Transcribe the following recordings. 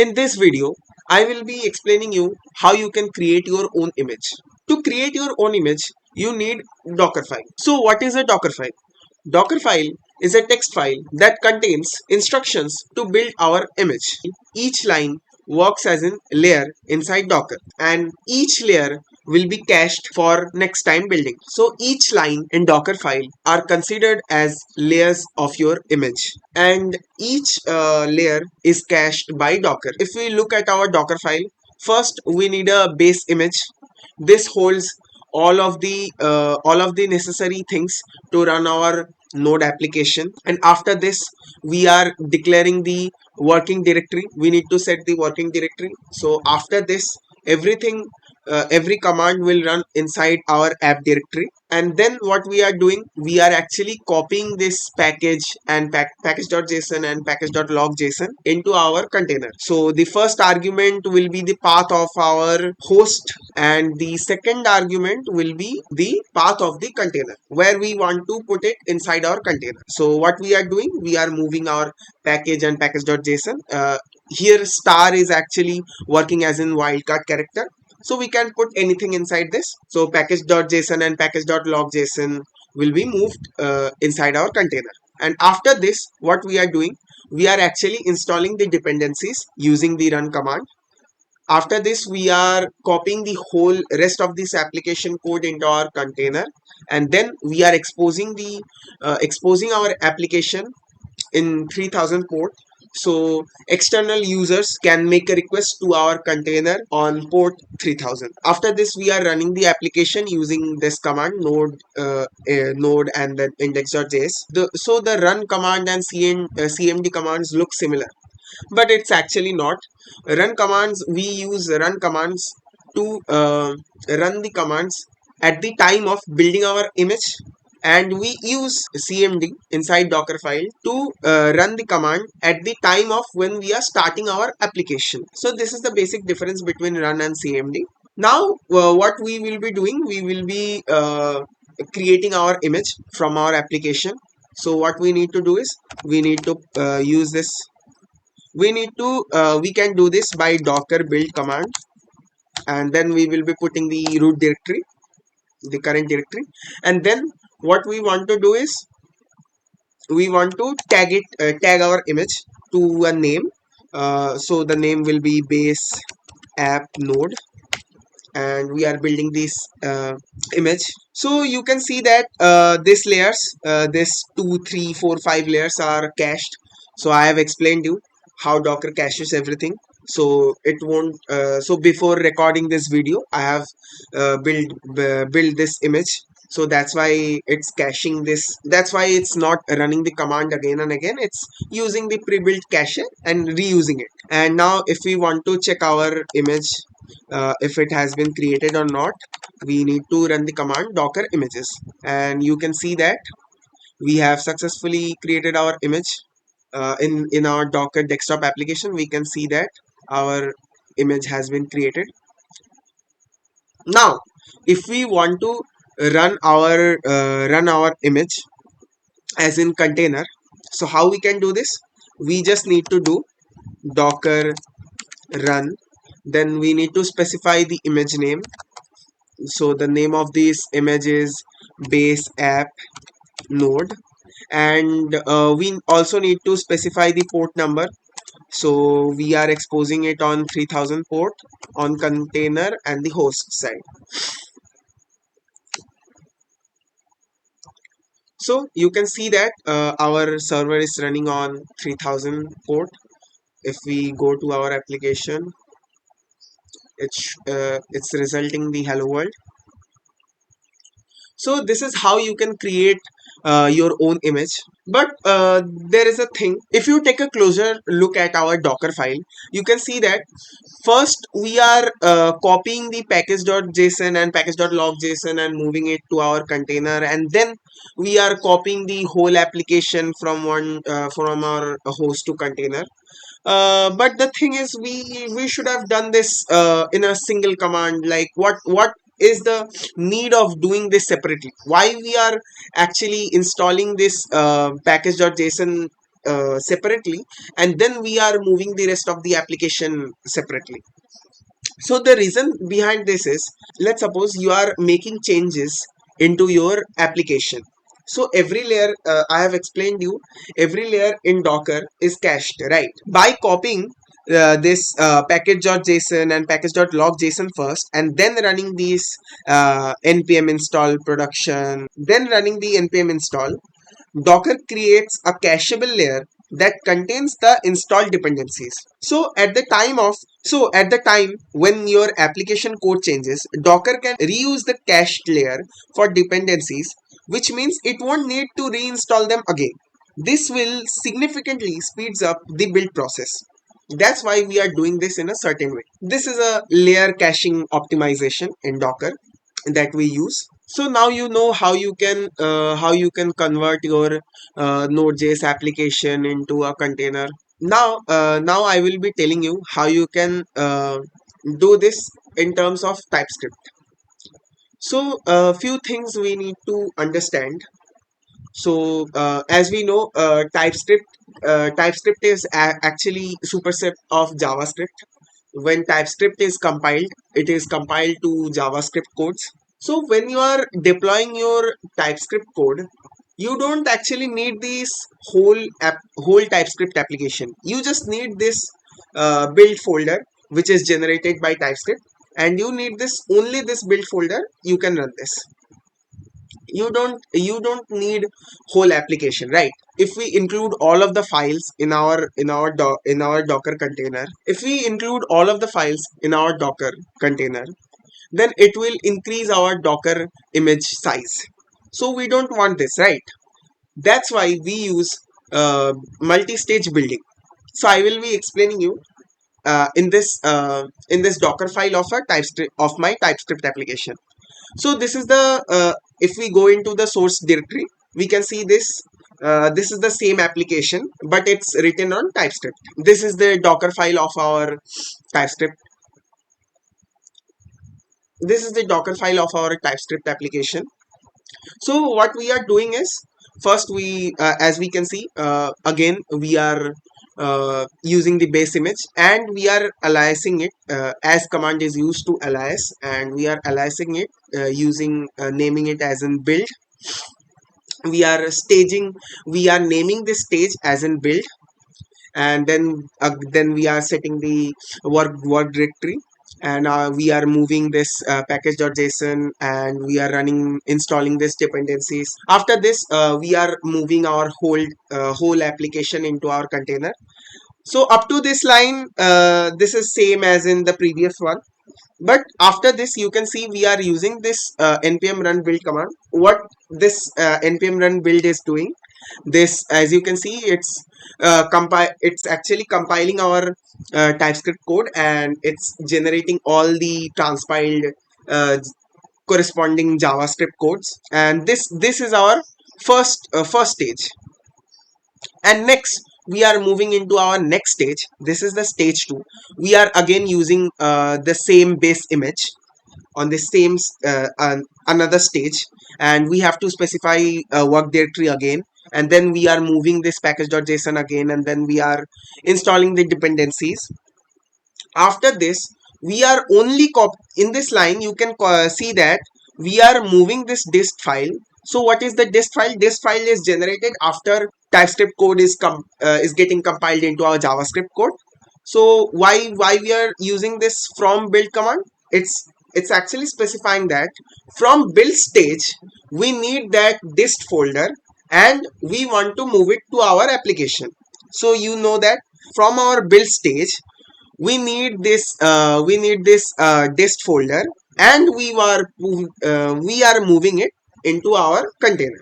In this video, I will be explaining you how you can create your own image. To create your own image, you need Dockerfile. So what is a Dockerfile? Dockerfile is a text file that contains instructions to build our image. Each line works as a layer inside Docker, and each layer will be cached for next time building. So each line in Dockerfile are considered as layers of your image, and each layer is cached by Docker. If we look at our Dockerfile, first we need a base image. This holds all of the necessary things to run our node application, and after this we are declaring the working directory. We need to set the working directory. So after this, every command will run inside our app directory, and then what we are doing, we are actually copying this package and package.json and package.log.json into our container. So the first argument will be the path of our host, and the second argument will be the path of the container where we want to put it inside our container. So what we are doing, we are moving our package and package.json. Here star is actually working as in wildcard character, so we can put anything inside this. So package.json and package.log.json will be moved inside our container. And after this, what we are doing, we are actually installing the dependencies using the run command. After this, we are copying the whole rest of this application code into our container, and then we are exposing our application in 3000 port. So external users can make a request to our container on port 3000. After this, we are running the application using this command node and then index.js. So the run command and cmd commands look similar, but it's actually not. We use run commands to run the commands at the time of building our image, and we use cmd inside Dockerfile to run the command at the time of when we are starting our application. So this is the basic difference between run and cmd. Now what we will be doing, we will be creating our image from our application. So what we need to do is, we need to use this we can do this by docker build command, and then we will be putting the root directory, the current directory, and then what we want to do is, we want to tag our image to a name. So the name will be base app node, and we are building this image. So you can see that this 2 3 4 5 layers are cached. So I have explained you how Docker caches everything, so it won't so before recording this video, I have build this image. So that's why it's caching this. That's why it's not running the command again and again. It's using the pre-built cache and reusing it. And now if we want to check our image, if it has been created or not, we need to run the command docker images, and you can see that we have successfully created our image in our Docker desktop application. We can see that our image has been created. Now if we want to run our image as in container, so how we can do this? We just need to do docker run, then we need to specify the image name. So the name of this image is base app node, and we also need to specify the port number. So we are exposing it on 3000 port on container and the host side. So you can see that our server is running on 3000 port. If we go to our application, it's resulting the hello world. So this is how you can create your own image. But there is a thing. If you take a closer look at our Docker file, you can see that first we are copying the package.json and package.log.json and moving it to our container, and then we are copying the whole application from from our host to container. But the thing is, we should have done this in a single command. Like what is the need of doing this separately? Why we are actually installing this package.json separately, and then we are moving the rest of the application separately. So the reason behind this is, let's suppose you are making changes into your application. So every layer, I have explained you, every layer in Docker is cached, right? By copying this package.json and package.log.json first, and then running these npm install production, then running the npm install, Docker creates a cacheable layer that contains the installed dependencies. At the time when your application code changes, Docker can reuse the cached layer for dependencies, which means it won't need to reinstall them again. This will significantly speeds up the build process. That's why we are doing this in a certain way. This is a layer caching optimization in Docker that we use. So now you know how you can convert your Node.js application into a container. Now I will be telling you how you can do this in terms of TypeScript. So a few things we need to understand. So as we know, TypeScript is actually superset of JavaScript. When TypeScript is compiled, it is compiled to JavaScript codes. So when you are deploying your TypeScript code, you don't actually need this whole TypeScript application. You just need this build folder which is generated by TypeScript, and you need this only this build folder. You can run this. You don't need whole application, right? If we include all of the files in our Docker container, if we include all of the files in our Docker container, then it will increase our Docker image size. So we don't want this, right? That's why we use multi-stage building. So I will be explaining you in this Docker file of a TypeScript of my TypeScript application. So this is the if we go into the source directory, we can see this. This is the same application, but it's written on TypeScript. This is the Docker file of our TypeScript. This is the Docker file of our TypeScript application. So what we are doing is, first as we can see, again we are using the base image, and we are aliasing it as command is used to alias, and we are aliasing it using naming it as in build. We are naming this stage as in build, and then we are setting the work directory, and we are moving this package.json, and we are running installing this dependencies. After this we are moving our whole application into our container. So up to this line, this is same as in the previous one, but after this you can see we are using this npm run build command. What this npm run build is doing, this, as you can see, it's actually compiling our TypeScript code, and it's generating all the transpiled uh, corresponding JavaScript codes, and this is our first stage. And next we are moving into our next stage. This is the stage 2. We are again using the same base image on the same another stage, and we have to specify work directory again, and then we are moving this package.json again, and then we are installing the dependencies. After this we are only in this line you can see that we are moving this dist file. So what is the dist file? Dist file is generated after TypeScript code is getting compiled into our JavaScript code. So why we are using this from build command? It's actually specifying that from build stage we need that dist folder, and we want to move it to our application. So you know that from our build stage we need this dist folder, and we are moving it into our container,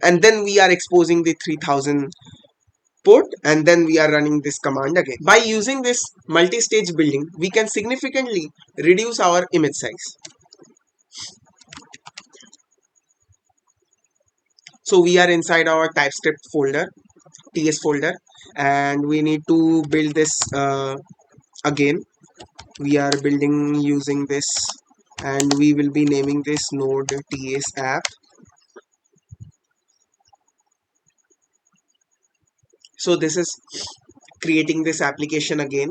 and then we are exposing the 3000 port, and then we are running this command again. By using this multi-stage building, we can significantly reduce our image size. So we are inside our TypeScript folder, ts folder, and we need to build this again. We are building using this, and we will be naming this node ts app. So this is creating this application again.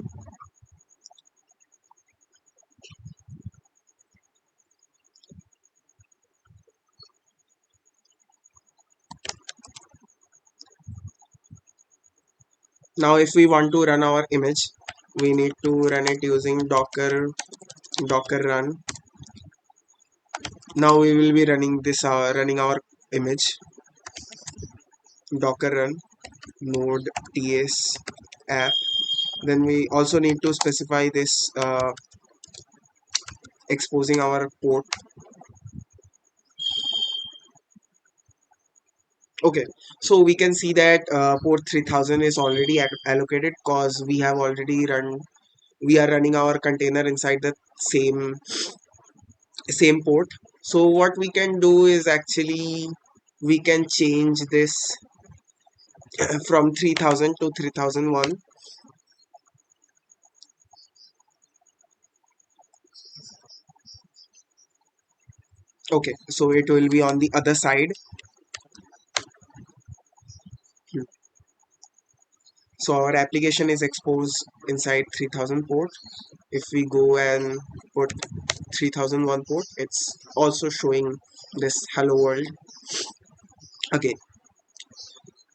Now if we want to run our image, we need to run it using docker run. Now we will be running this running our image. Docker run node ts app. Then we also need to specify this exposing our port. Okay, so we can see that port 3000 is already allocated because we are running our container inside the same port. So what we can do is actually we can change this from 3000 to 3001. Okay, so it will be on the other side. So our application is exposed inside 3000 port. If we go and put 3001 port, it's also showing this hello world. Okay,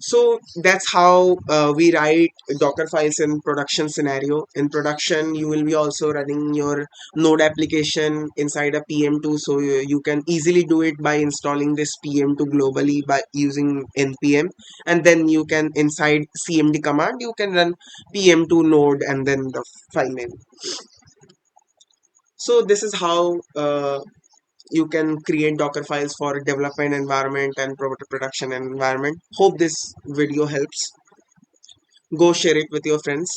so that's how we write Docker files in production scenario. In production, you will be also running your node application inside a PM2, so you can easily do it by installing this PM2 globally by using npm, and then you can inside cmd command you can run PM2 node and then the file name. So this is how you can create Docker files for development environment and production environment. Hope this video helps. Go share it with your friends.